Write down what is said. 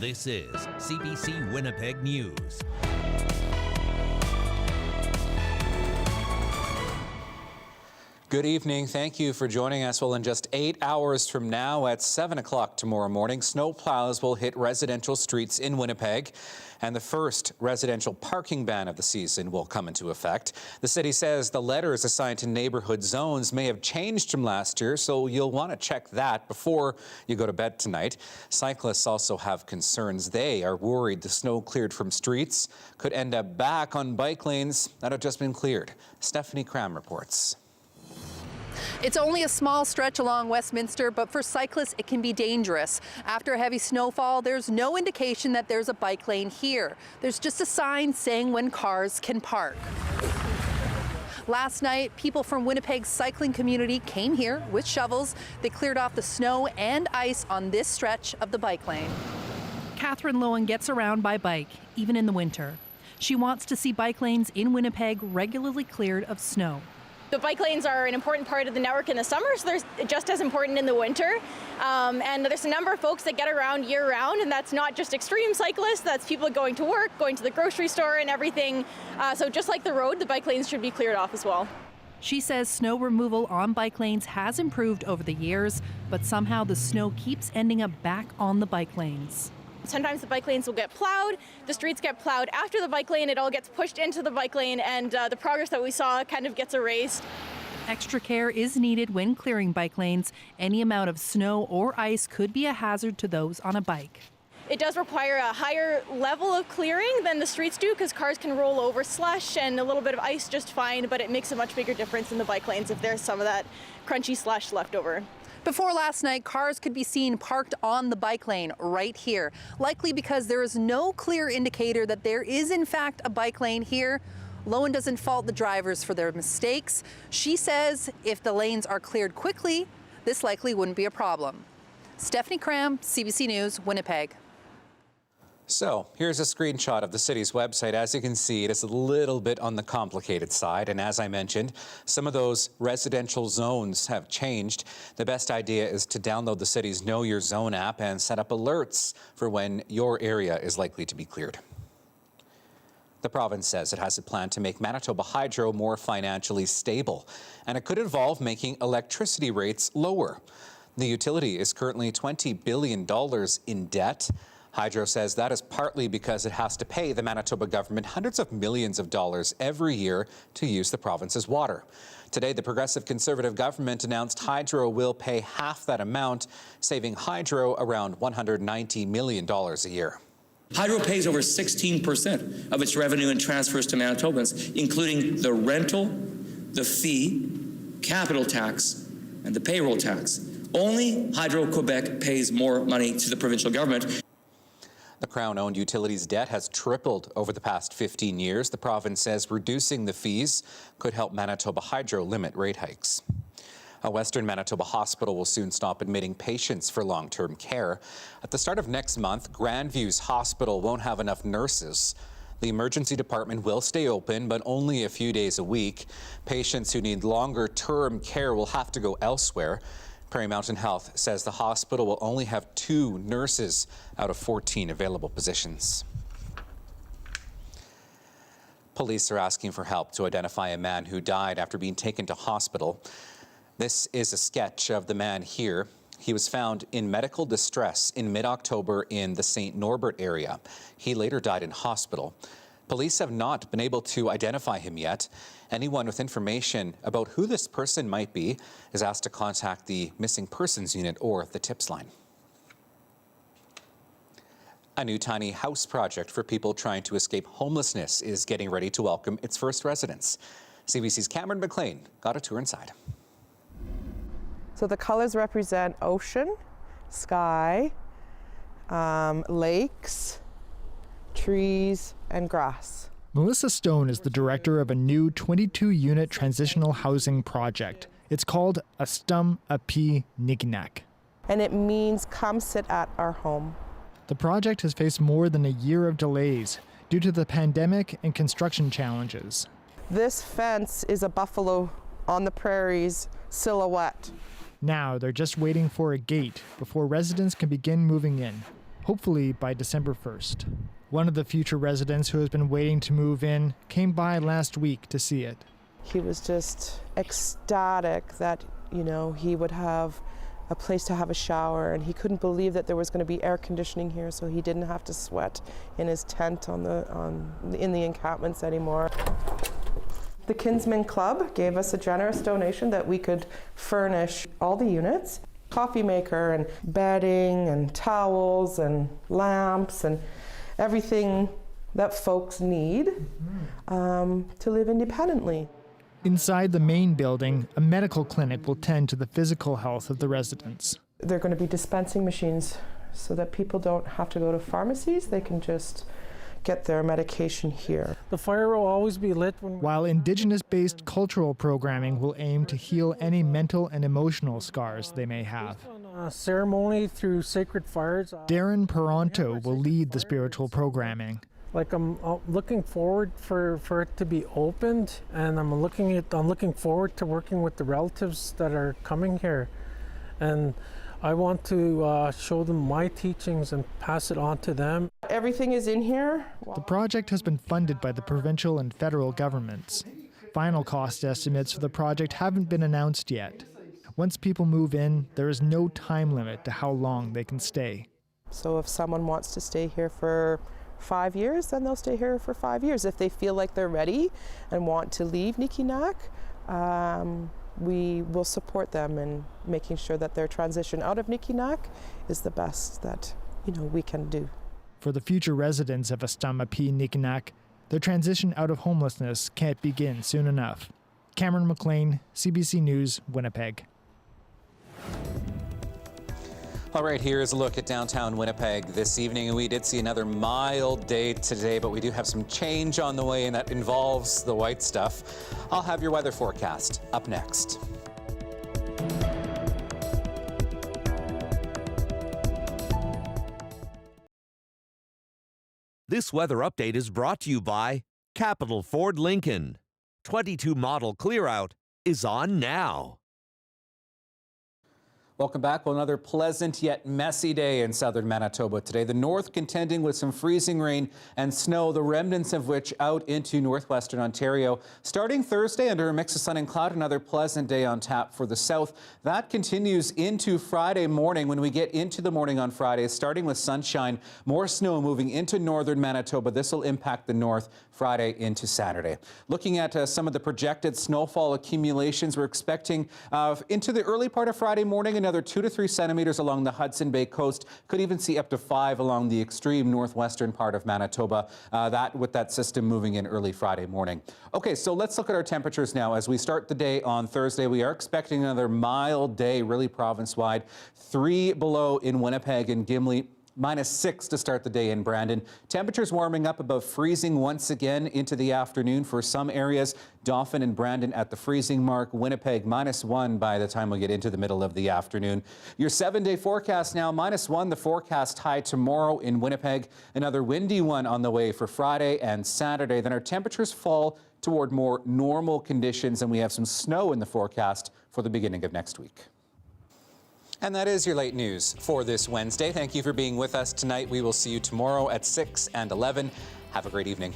This is CBC Winnipeg News. Good evening. Thank you for joining us. Well, in just 8 hours from now at 7 o'clock tomorrow morning, snow plows will hit residential streets in Winnipeg, and the first residential parking ban of the season will come into effect. The city says the letters assigned to neighborhood zones may have changed from last year, so you'll want to check that before you go to bed tonight. Cyclists also have concerns. They are worried the snow cleared from streets could end up back on bike lanes that have just been cleared. Stephanie Cram reports. It's only a small stretch along Westminster, but for cyclists it can be dangerous. After a heavy snowfall, there's no indication that there's a bike lane here. There's just a sign saying when cars can park. Last night, people from Winnipeg's cycling community came here with shovels. They cleared off the snow and ice on this stretch of the bike lane. Catherine Lowen gets around by bike, even in the winter. She wants to see bike lanes in Winnipeg regularly cleared of snow. The bike lanes are an important part of the network in the summer, so they're just as important in the winter. And there's a number of folks that get around year-round, and that's not just extreme cyclists, that's people going to work, going to the grocery store and everything. So just like the road, the bike lanes should be cleared off as well. She says snow removal on bike lanes has improved over the years, but somehow the snow keeps ending up back on the bike lanes. Sometimes the bike lanes will get plowed, the streets get plowed after the bike lane, it all gets pushed into the bike lane, and the progress that we saw kind of gets erased. Extra care is needed when clearing bike lanes. Any amount of snow or ice could be a hazard to those on a bike. It does require a higher level of clearing than the streets do because cars can roll over slush and a little bit of ice just fine, but it makes a much bigger difference in the bike lanes if there's some of that crunchy slush left over. Before last night, cars could be seen parked on the bike lane right here, likely because there is no clear indicator that there is in fact a bike lane here. Lowen doesn't fault the drivers for their mistakes. She says if the lanes are cleared quickly, this likely wouldn't be a problem. Stephanie Cram, CBC News, Winnipeg. So here's a screenshot of the city's website. As you can see, it is a little bit on the complicated side. And as I mentioned, some of those residential zones have changed. The best idea is to download the city's Know Your Zone app and set up alerts for when your area is likely to be cleared. The province says it has a plan to make Manitoba Hydro more financially stable, and it could involve making electricity rates lower. The utility is currently $20 billion in debt. Hydro says that is partly because it has to pay the Manitoba government hundreds of millions of dollars every year to use the province's water. Today, the Progressive Conservative government announced Hydro will pay half that amount, saving Hydro around $190 million a year. Hydro pays over 16% of its revenue and transfers to Manitobans, including the rental, the fee, capital tax, and the payroll tax. Only Hydro Quebec pays more money to the provincial government. The Crown-owned utilities debt has tripled over the past 15 years. The province says reducing the fees could help Manitoba Hydro limit rate hikes. A Western Manitoba hospital will soon stop admitting patients for long-term care. At the start of next month, Grandview's hospital won't have enough nurses. The emergency department will stay open, but only a few days a week. Patients who need longer-term care will have to go elsewhere. Prairie Mountain Health says the hospital will only have 2 nurses out of 14 available positions. Police are asking for help to identify a man who died after being taken to hospital. This is a sketch of the man here. He was found in medical distress in mid-October in the St. Norbert area. He later died in hospital. Police have not been able to identify him yet. Anyone with information about who this person might be is asked to contact the Missing Persons Unit or the TIPS line. A new tiny house project for people trying to escape homelessness is getting ready to welcome its first residents. CBC's Cameron McLean got a tour inside. So the colors represent ocean, sky, lakes, trees, and grass. Melissa Stone is the director of a new 22-unit transitional housing project. It's called Astum Api Nikinak. And it means come sit at our home. The project has faced more than a year of delays due to the pandemic and construction challenges. This fence is a buffalo on the prairies silhouette. Now they're just waiting for a gate before residents can begin moving in. hopefully by December 1st. One of the future residents who has been waiting to move in came by last week to see it. He was just ecstatic that, he would have a place to have a shower, and he couldn't believe that there was going to be air conditioning here, so he didn't have to sweat in his tent in the encampments anymore. The Kinsman Club gave us a generous donation that we could furnish all the units, coffee maker and bedding and towels and lamps and everything that folks need to live independently. Inside the main building, a medical clinic will tend to the physical health of the residents. They're going to be dispensing machines so that people don't have to go to pharmacies. They can just get their medication here. The fire will always be lit. While Indigenous-based cultural programming will aim to heal any mental and emotional scars they may have. Ceremony through sacred fires. Darren Peranto will lead the spiritual programming. Like I'm looking forward for it to be opened, and I'm looking forward to working with the relatives that are coming here, and I want to show them my teachings and pass it on to them. Everything is in here. The project has been funded by the provincial and federal governments. Final cost estimates for the project haven't been announced yet. Once people move in, there is no time limit to how long they can stay. So if someone wants to stay here for 5 years, then they'll stay here for 5 years. If they feel like they're ready and want to leave Nikinak, we will support them in making sure that their transition out of Nikinak is the best that we can do. For the future residents of Astamapi Nikinak, their transition out of homelessness can't begin soon enough. Cameron McLean, CBC News, Winnipeg. All right, here's a look at downtown Winnipeg this evening. And we did see another mild day today, but we do have some change on the way, and that involves the white stuff. I'll have your weather forecast up next. This weather update is brought to you by Capital Ford Lincoln. 22 model clear-out is on now. Welcome back. Well, another pleasant yet messy day in southern Manitoba today. The north contending with some freezing rain and snow, the remnants of which out into northwestern Ontario. Starting Thursday under a mix of sun and cloud, another pleasant day on tap for the south. That continues into Friday morning. When we get into the morning on Friday, starting with sunshine, more snow moving into northern Manitoba. This will impact the north Friday into Saturday. Looking at some of the projected snowfall accumulations, we're expecting into the early part of Friday morning, another 2 to 3 centimeters along the Hudson Bay coast. Could even see up to 5 along the extreme northwestern part of Manitoba. That with that system moving in early Friday morning. Okay, so let's look at our temperatures now. As we start the day on Thursday, we are expecting another mild day, really province-wide. 3 below in Winnipeg and Gimli. -6 to start the day in Brandon. Temperatures warming up above freezing once again into the afternoon for some areas. Dauphin and Brandon at the freezing mark. Winnipeg -1 by the time we get into the middle of the afternoon. Your 7-day forecast now, -1 the forecast high tomorrow in Winnipeg. Another windy one on the way for Friday and Saturday. Then our temperatures fall toward more normal conditions, and we have some snow in the forecast for the beginning of next week. And that is your late news for this Wednesday. Thank you for being with us tonight. We will see you tomorrow at 6 and 11. Have a great evening.